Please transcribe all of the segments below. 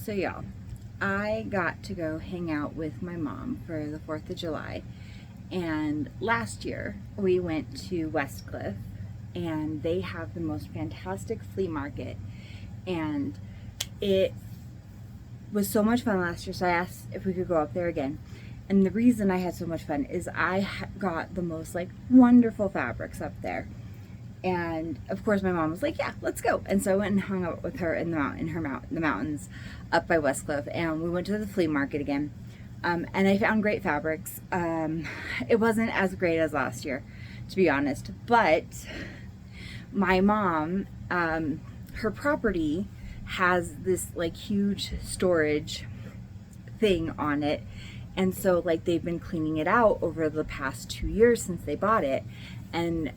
So y'all, I got to go hang out with my mom for the 4th of July. And last year we went to Westcliff and they have the most fantastic flea market. And it was so much fun last year, so I asked if we could go up there again. And the reason I had so much fun is I got the most wonderful fabrics up there. And of course my mom was like, yeah, let's go. And so I went and hung out with her in the mountains up by Westcliff, and we went to the flea market again. And I found great fabrics. It wasn't as great as last year, to be honest, but my mom, her property has this huge storage thing on it. And so they've been cleaning it out over the past 2 years since they bought it. And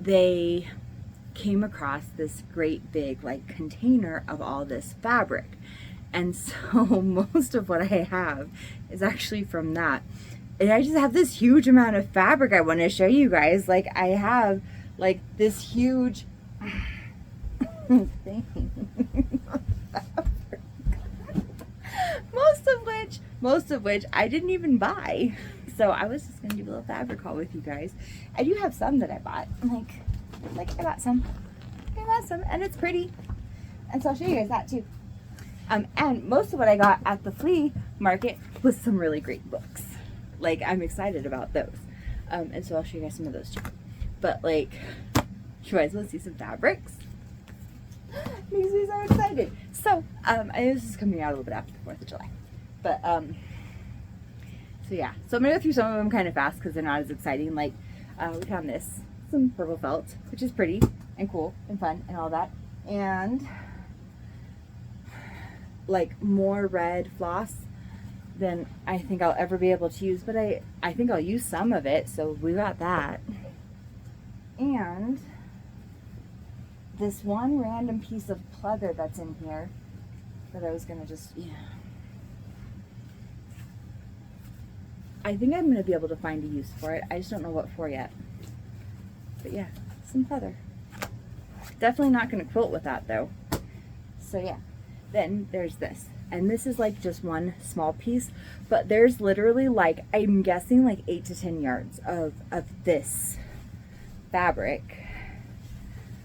they came across this great big container of all this fabric. And so most of what I have is actually from that. And I just have this huge amount of fabric I want to show you guys. I have this huge thing of fabric. Most of which I didn't even buy. So I was just gonna do a little fabric haul with you guys. I do have some that I bought. I got some, and it's pretty. And so I'll show you guys that too. And most of what I got at the flea market was some really great books. I'm excited about those. And so I'll show you guys some of those too. But you guys want to see some fabrics? Makes me so excited. So I know this is coming out a little bit after the 4th of July. But so yeah, so I'm gonna go through some of them kind of fast because they're not as exciting. We found some purple felt, which is pretty and cool and fun and all that, and more red floss than I think I'll ever be able to use, but I think I'll use some of it, so we got that. And this one random piece of pleather that's in here that I was gonna just, I think I'm gonna be able to find a use for it. I just don't know what for yet. But yeah, some pleather. Definitely not gonna quilt with that though. So yeah, then there's this. And this is just one small piece, but there's literally I'm guessing 8 to 10 yards of this fabric,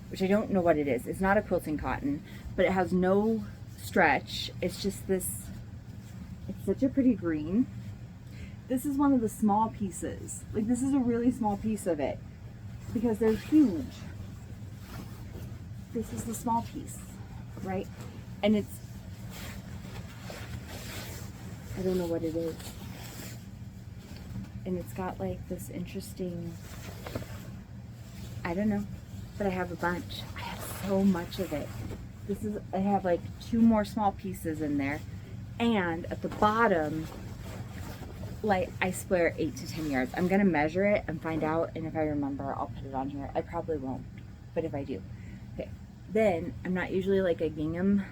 which I don't know what it is. It's not a quilting cotton, but it has no stretch. It's just this, it's such a pretty green. This is one of the small pieces. This is a really small piece of it because they're huge. This is the small piece, right? And it's, I don't know what it is. And it's got this interesting, I don't know, but I have a bunch. I have so much of it. I have 2 more small pieces in there. And at the bottom, I swear 8 to 10 yards. I'm gonna measure it and find out, and if I remember, I'll put it on here. I probably won't, but if I do. Okay, then I'm not usually a gingham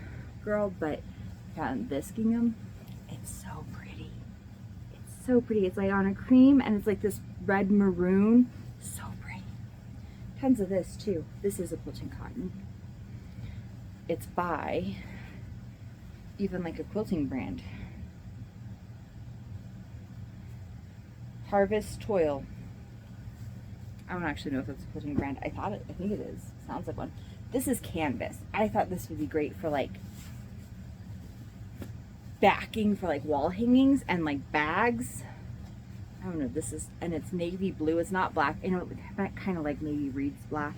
girl, but I found this gingham. It's so pretty. It's so pretty. It's on a cream, and it's this red maroon. So pretty. Tons of this too. This is a quilting cotton. It's by even a quilting brand. Harvest Toil. I don't actually know if it's a quilting brand. I think it is. Sounds like one. This is canvas. I thought this would be great for backing for wall hangings and bags. I don't know. And it's navy blue. It's not black. I know that kind of maybe reads black.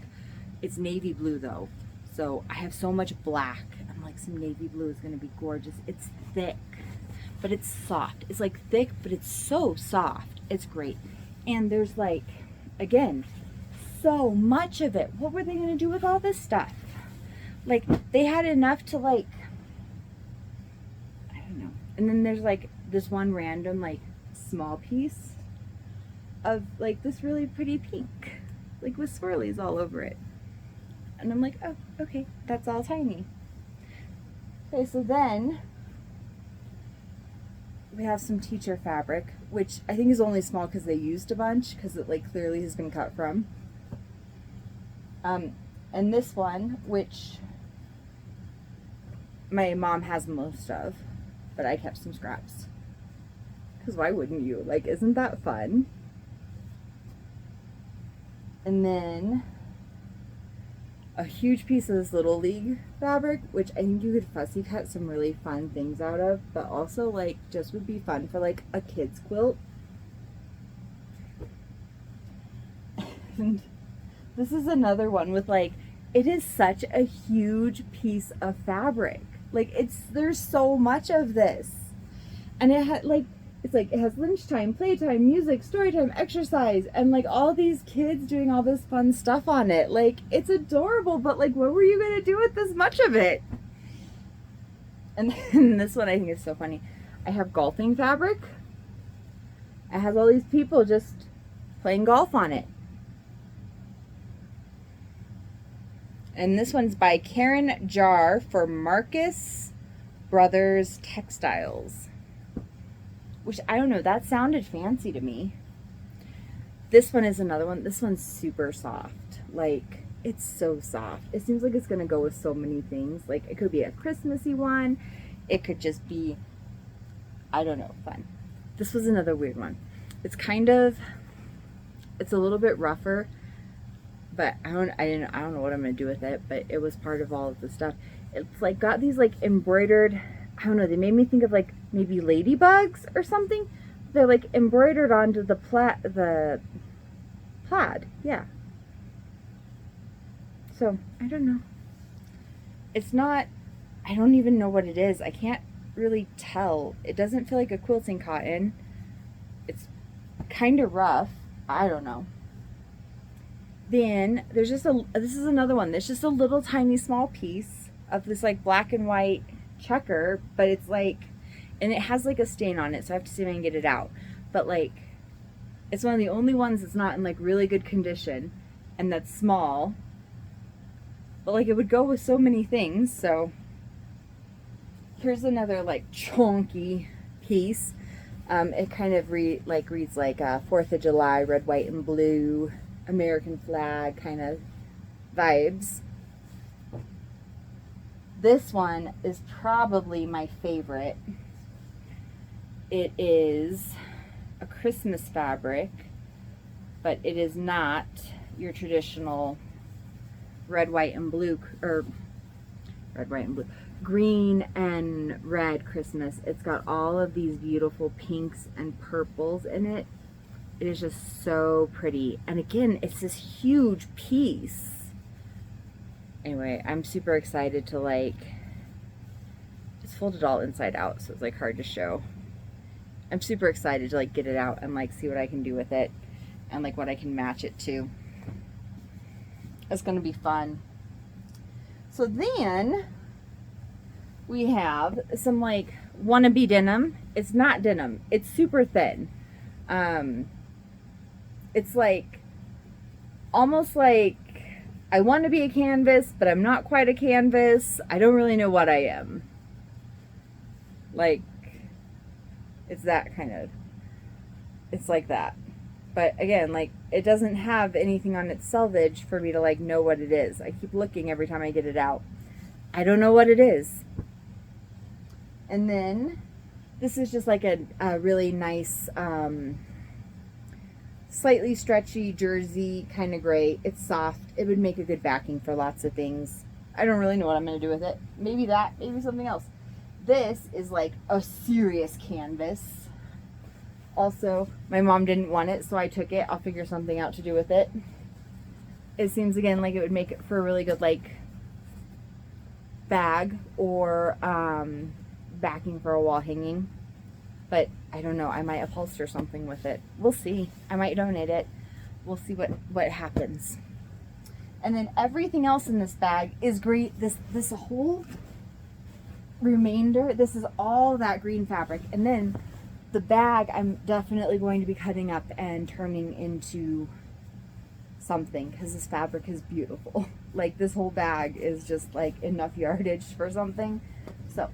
It's navy blue though. So I have so much black. I'm some navy blue is gonna be gorgeous. It's thick, but it's soft. It's thick, but it's so soft. It's great. And there's again, so much of it. What were they gonna do with all this stuff? They had enough to I don't know. And then there's this one random small piece of this really pretty pink, with swirlies all over it. And I'm oh, okay, that's all tiny. Okay, so then we have some teacher fabric, which I think is only small because they used a bunch, because it clearly has been cut from. And this one, which my mom has most of, but I kept some scraps. Because why wouldn't you? Like, isn't that fun? And then a huge piece of this Little League fabric, which I think you could fussy cut some really fun things out of, but also like just would be fun for like a kid's quilt. And this is another one with like, it is such a huge piece of fabric. Like there's so much of this. And it had like, it's like, it has lunchtime, playtime, music, story time, exercise, and like all these kids doing all this fun stuff on it. Like, it's adorable, but like, what were you gonna do with this much of it? And then this one I think is so funny. I have golfing fabric. It has all these people just playing golf on it. And this one's by Karen Jar for Marcus Brothers Textiles. Which, I don't know, that sounded fancy to me. This one is another one. This one's super soft. Like, it's so soft. It seems like it's going to go with so many things. Like, it could be a Christmassy one. It could just be, I don't know, fun. This was another weird one. It's kind of, it's a little bit rougher, but I don't know what I'm going to do with it, but it was part of all of the stuff. It's like got these like embroidered, I don't know, they made me think of like maybe ladybugs or something. They're like embroidered onto the plaid, yeah. So, I don't know. It's not, I don't even know what it is. I can't really tell. It doesn't feel like a quilting cotton. It's kind of rough. I don't know. Then, there's just this is another one. There's just a little tiny small piece of this like black and white checker, but it's like, and it has like a stain on it, so I have to see if I can get it out. But like, it's one of the only ones that's not in like really good condition, and that's small. But like, it would go with so many things. So here's another like chunky piece. It kind of reads like 4th of July, red, white, and blue, American flag kind of vibes. This one is probably my favorite. It is a Christmas fabric, but it is not your traditional red, white, and blue, or red, white, and blue, green and red Christmas. It's got all of these beautiful pinks and purples in it. It is just so pretty. And again, it's this huge piece. Anyway, I'm super excited to like, it's folded all inside out, so it's like hard to show. I'm super excited to like get it out and like see what I can do with it and like what I can match it to. It's gonna be fun. So then we have some like wannabe denim. It's not denim, it's super thin. It's like almost like I want to be a canvas, but I'm not quite a canvas. I don't really know what I am. Like, it's that kind of, it's like that. But again, like, it doesn't have anything on its selvage for me to like know what it is. I keep looking every time I get it out. I don't know what it is. And then this is just like a really nice, slightly stretchy jersey, kind of gray. It's soft. It would make a good backing for lots of things. I don't really know what I'm going to do with it. Maybe that, maybe something else. This is like a serious canvas. Also, my mom didn't want it, so I took it. I'll figure something out to do with it. It seems again like it would make it for a really good like bag or backing for a wall hanging. But I don't know, I might upholster something with it. We'll see. I might donate it. We'll see what happens. And then everything else in this bag is great. This whole remainder, this is all that green fabric. And then the bag I'm definitely going to be cutting up and turning into something because this fabric is beautiful. Like, this whole bag is just like enough yardage for something. So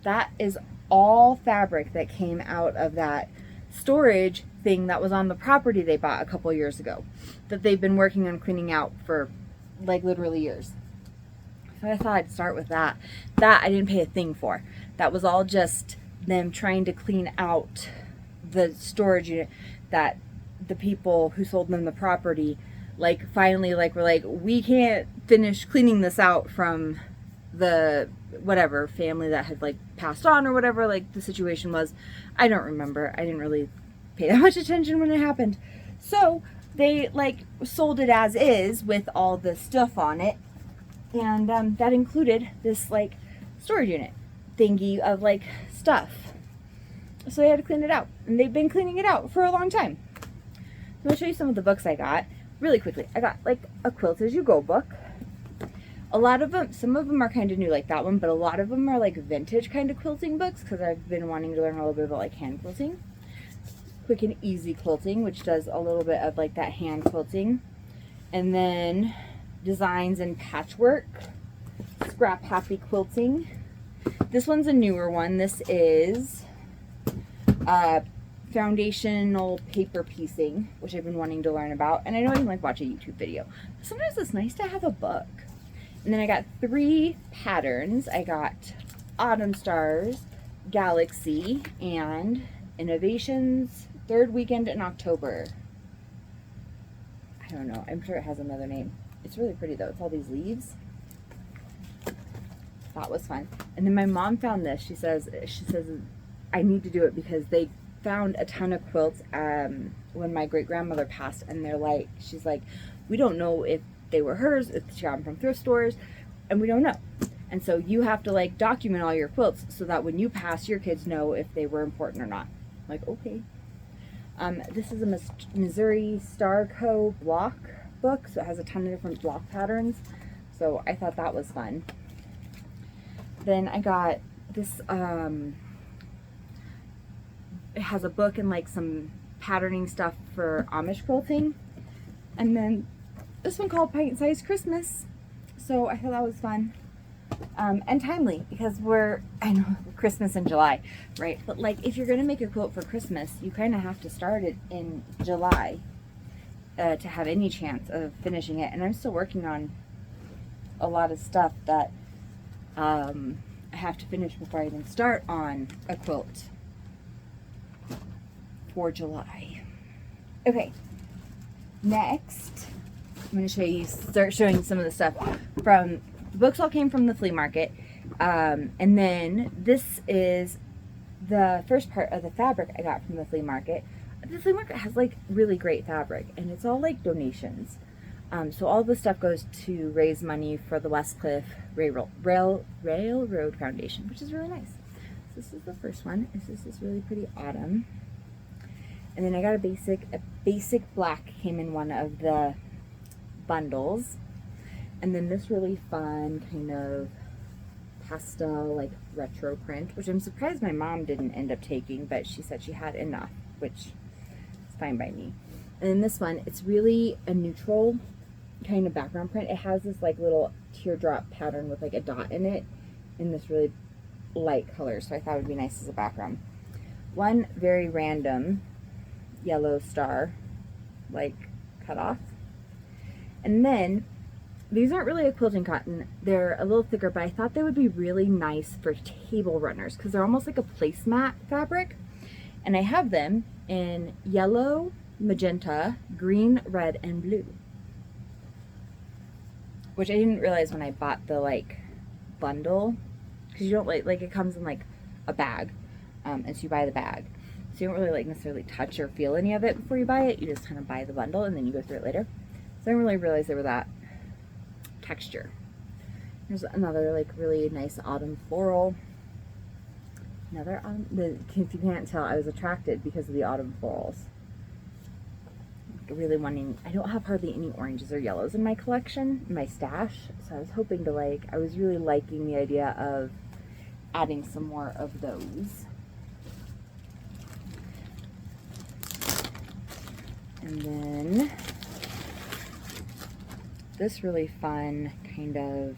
that is all fabric that came out of that storage thing that was on the property they bought a couple years ago that they've been working on cleaning out for like literally years. So I thought I'd start with that. That I didn't pay a thing for. that was all just them trying to clean out the storage unit, that the people who sold them the property, like, finally, like, were like, we can't finish cleaning this out from the whatever family that had, like, passed on or whatever, like, the situation was. I don't remember. I didn't really pay that much attention when it happened. So they, like, sold it as is with all the stuff on it, and that included this, like, storage unit thingy of, like, stuff. So they had to clean it out, and they've been cleaning it out for a long time. So I'll show you some of the books I got really quickly. I got, like, a Quilt As You Go book. A lot of them, some of them are kind of new, like that one, but a lot of them are, like, vintage kind of quilting books, because I've been wanting to learn a little bit about, like, hand quilting. Quick and Easy Quilting, which does a little bit of, like, that hand quilting. And then Designs and Patchwork. Scrap Happy Quilting. This one's a newer one. This is foundational paper piecing, which I've been wanting to learn about. And I know I can, like, watch a YouTube video. Sometimes it's nice to have a book. And then I got 3 patterns. I got Autumn Stars, Galaxy, and Innovations, Third Weekend in October. I don't know. I'm sure it has another name. It's really pretty though. It's all these leaves. That was fun. And then my mom found this. She says I need to do it because they found a ton of quilts when my great grandmother passed, and they're like, she's like, we don't know if they were hers, if she got them from thrift stores, and we don't know. And so you have to, like, document all your quilts so that when you pass, your kids know if they were important or not. I'm like, okay. This is a Missouri Star Co. block book, so it has a ton of different block patterns. So I thought that was fun. Then I got this, it has a book and, like, some patterning stuff for Amish quilting. And then this one called Pint Size Christmas. So I thought that was fun. And timely, because I know Christmas in July, right? But, like, if you're going to make a quilt for Christmas, you kind of have to start it in July to have any chance of finishing it. And I'm still working on a lot of stuff that I have to finish before I even start on a quilt for July. Okay, next I'm going to start showing some of the stuff from the books. All came from the flea market, and then this is the first part of the fabric I got from the flea market. The flea market has, like, really great fabric, and it's all, like, donations. So all the stuff goes to raise money for the Westcliff Railroad Foundation, which is really nice. So this is the first one. This is this really pretty autumn. And then I got a basic black came in one of the bundles. And then this really fun kind of pastel, like, retro print, which I'm surprised my mom didn't end up taking, but she said she had enough, which is fine by me. And then this one, it's really a neutral kind of background print. It has this, like, little teardrop pattern with, like, a dot in it in this really light color, so I thought it would be nice as a background. One very random yellow star, like, cut off. And then these aren't really a quilting cotton, they're a little thicker, but I thought they would be really nice for table runners because they're almost like a placemat fabric. And I have them in yellow, magenta, green, red, and blue, which I didn't realize when I bought the, like, bundle, because you don't, like it comes in, like, a bag, and so you buy the bag, so you don't really, like, necessarily touch or feel any of it before you buy it. You just kind of buy the bundle and then you go through it later. So I didn't really realize they were that texture. There's another, like, really nice autumn floral. Another if you can't tell, I was attracted because of the autumn florals. Really wanting, I don't have hardly any oranges or yellows in my collection, in my stash, so I was hoping to, like, I was really liking the idea of adding some more of those. And then this really fun kind of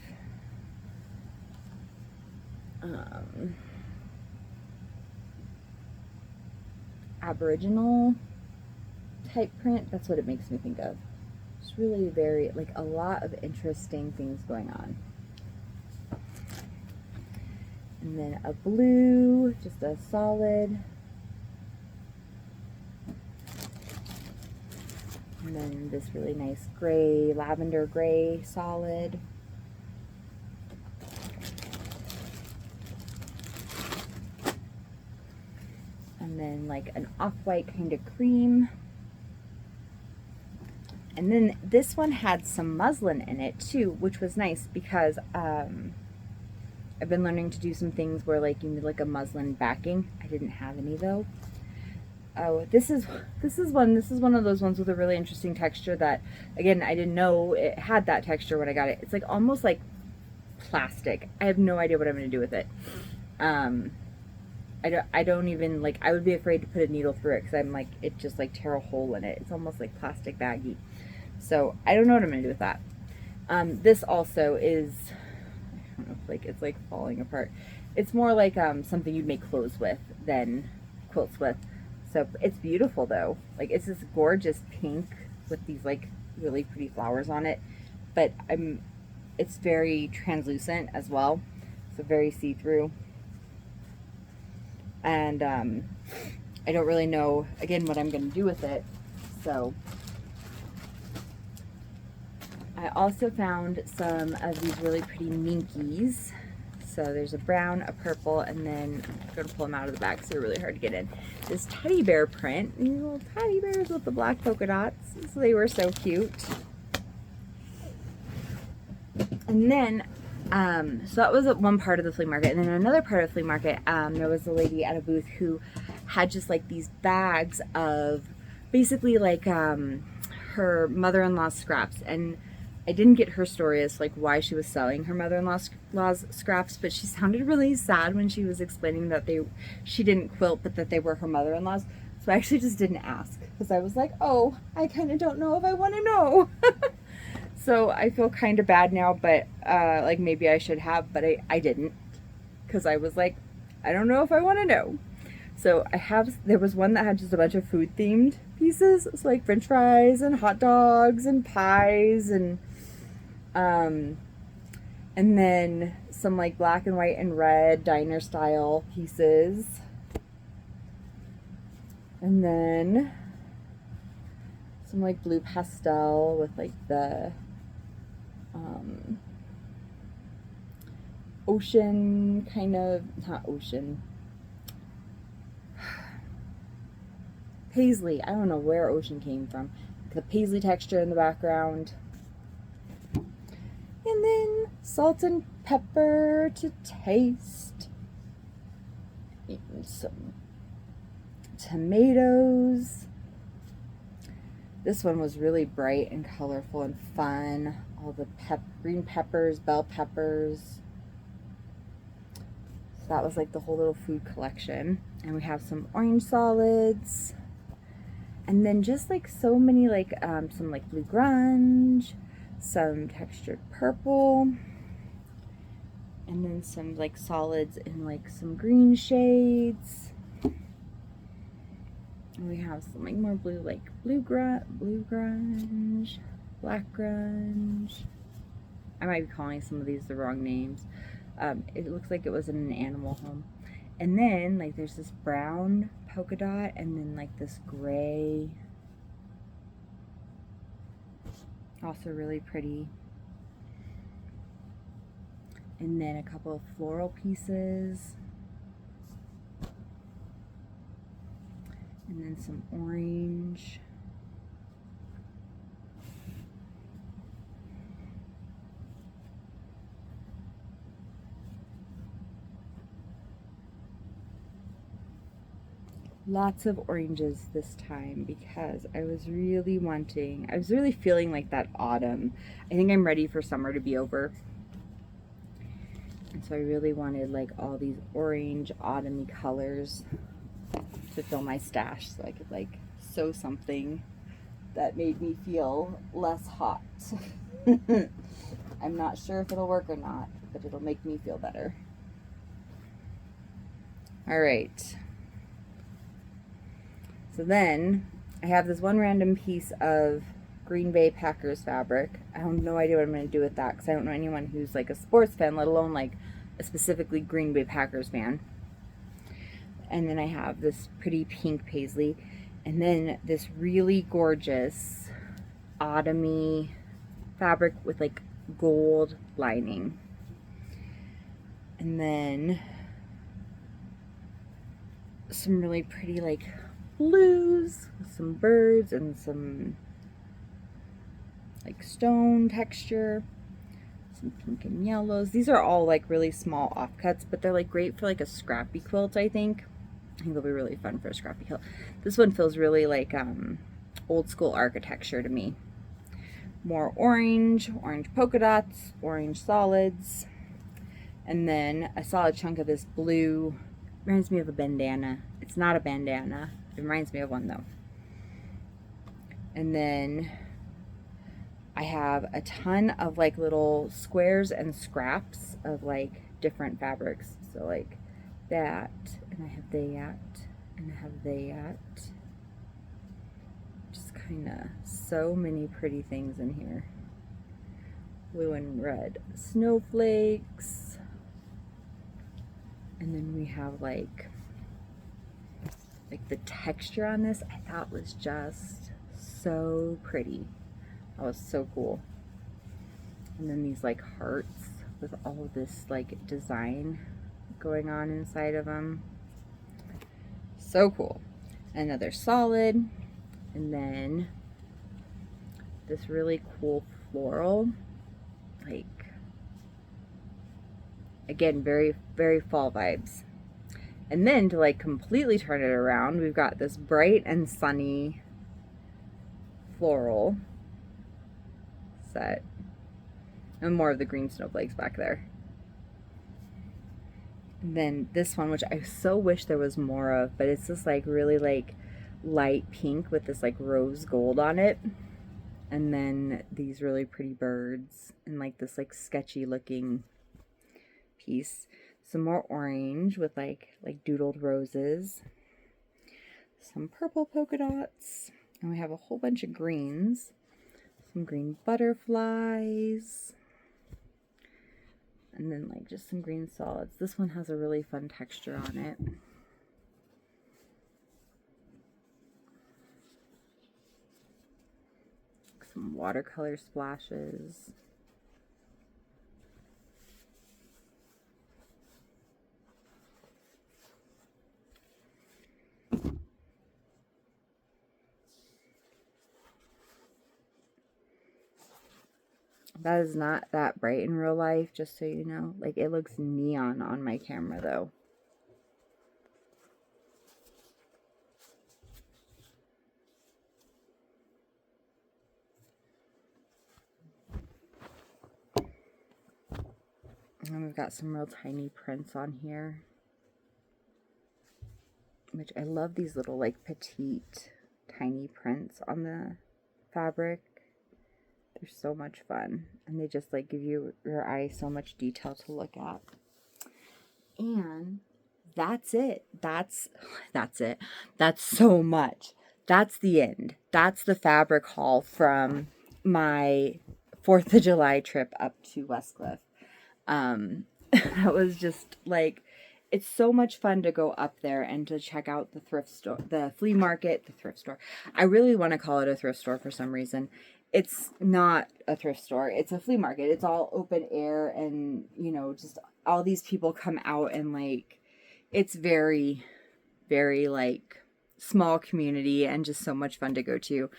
Aboriginal type print. That's what it makes me think of. It's really very, like, a lot of interesting things going on. And then a blue, just a solid. And then this really nice gray, lavender gray solid. And then like an off-white kind of cream. And then this one had some muslin in it too, which was nice because I've been learning to do some things where like you need like a muslin backing. I didn't have any though. Oh, this is one of those ones with a really interesting texture that, again, I didn't know it had that texture when I got it. It's like almost like plastic. I have no idea what I'm going to do with it. I don't even, like, I would be afraid to put a needle through it because I'm like, it just like tear a hole in it. It's almost like plastic baggy. So I don't know what I'm going to do with that. This also is, I don't know, like it's like falling apart. It's more like something you'd make clothes with than quilts with. So it's beautiful though. Like it's this gorgeous pink with these like really pretty flowers on it. But it's very translucent as well. So very see-through. And I don't really know, again, what I'm going to do with it. So I also found some of these really pretty minkies. So there's a brown, a purple, and then I'm going to pull them out of the bag because they're really hard to get in. This teddy bear print, these little teddy bears with the black polka dots. So they were so cute. And then, so that was one part of the flea market. And then another part of the flea market, there was a lady at a booth who had just like these bags of basically like her mother-in-law's scraps. And I didn't get her story as like why she was selling her mother-in-law's scraps, but she sounded really sad when she was explaining that she didn't quilt, but that they were her mother-in-law's. So I actually just didn't ask because I was like, oh, I kind of don't know if I want to know. So I feel kind of bad now, but like maybe I should have, but I didn't because I was like, I don't know if I want to know. So there was one that had just a bunch of food themed pieces. It's like French fries and hot dogs and pies and then some like black and white and red diner style pieces. And then some like blue pastel with like the ocean kind of, not ocean, paisley. I don't know where ocean came from. The paisley texture in the background. And then salt and pepper to taste. And some tomatoes. This one was really bright and colorful and fun. All the green peppers, bell peppers. So that was like the whole little food collection. And we have some orange solids. And then just like so many like some like blue grunge, some textured purple, and then some like solids in like some green shades. And we have some like more blue, like blue grunge, black grunge. I might be calling some of these the wrong names. It looks like it was in an animal home. And then like there's this brown polka dot and then like this gray. Also really pretty. And then a couple of floral pieces. And then some orange. Lots of oranges this time because I was really feeling like that autumn. I think I'm ready for summer to be over. And so I really wanted like all these orange autumny colors to fill my stash so I could like sew something that made me feel less hot. I'm not sure if it'll work or not, but it'll make me feel better. All right. So then I have this one random piece of Green Bay Packers fabric. I have no idea what I'm going to do with that because I don't know anyone who's like a sports fan, let alone like specifically Green Bay Packers fan. And then I have this pretty pink paisley. And then this really gorgeous autumny fabric with like gold lining. And then some really pretty like blues with some birds and some like stone texture. Some pink and yellows. These are all like really small offcuts, but they're like great for like a scrappy quilt, I think. I think they'll be really fun for a scrappy quilt. This one feels really like old school architecture to me. More orange polka dots, orange solids, and then a solid chunk of this blue. Reminds me of a bandana. It's not a bandana. It reminds me of one though. And then I have a ton of like little squares and scraps of like different fabrics. So like that, and I have that, and I have that. Just kind of so many pretty things in here. Blue and red snowflakes. And then we have like the texture on this I thought was just so pretty. That was so cool. And then these like hearts with all of this like design going on inside of them. So cool. Another solid. And then this really cool floral. Like, again, very, very fall vibes. And then to like completely turn it around, we've got this bright and sunny floral set. And more of the green snowflakes back there. And then this one, which I so wish there was more of, but it's this like really like light pink with this like rose gold on it. And then these really pretty birds and like this like sketchy looking piece. Some more orange with like doodled roses. Some purple polka dots. And we have a whole bunch of greens. Some green butterflies. And then like just some green solids. This one has a really fun texture on it. Some watercolor splashes. That is not that bright in real life, just so you know. Like, it looks neon on my camera, though. And we've got some real tiny prints on here. Which, I love these little, like, petite, tiny prints on the fabric. They're so much fun, and they just like give your eye so much detail to look at. And that's it. That's it. That's so much. That's the end. That's the fabric haul from my 4th of July trip up to Westcliff. That was just like, it's so much fun to go up there and to check out the thrift store, the flea market, the thrift store. I really want to call it a thrift store for some reason. It's not a thrift store. It's a flea market. It's all open air, and, you know, just all these people come out, and like, it's very, very like small community and just so much fun to go to.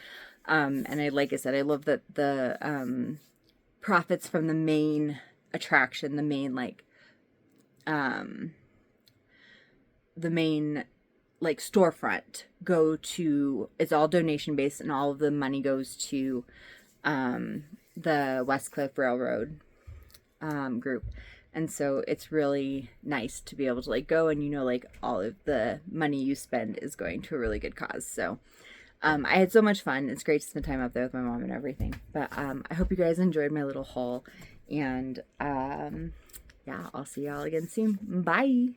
And like I said, I love that the profits from the main attraction, the main storefront go to, it's all donation based, and all of the money goes to the Westcliff Railroad group. And so it's really nice to be able to like go, and you know, like all of the money you spend is going to a really good cause. So I had so much fun. It's great to spend time up there with my mom and everything. But I hope you guys enjoyed my little haul, and yeah, I'll see y'all again soon. Bye.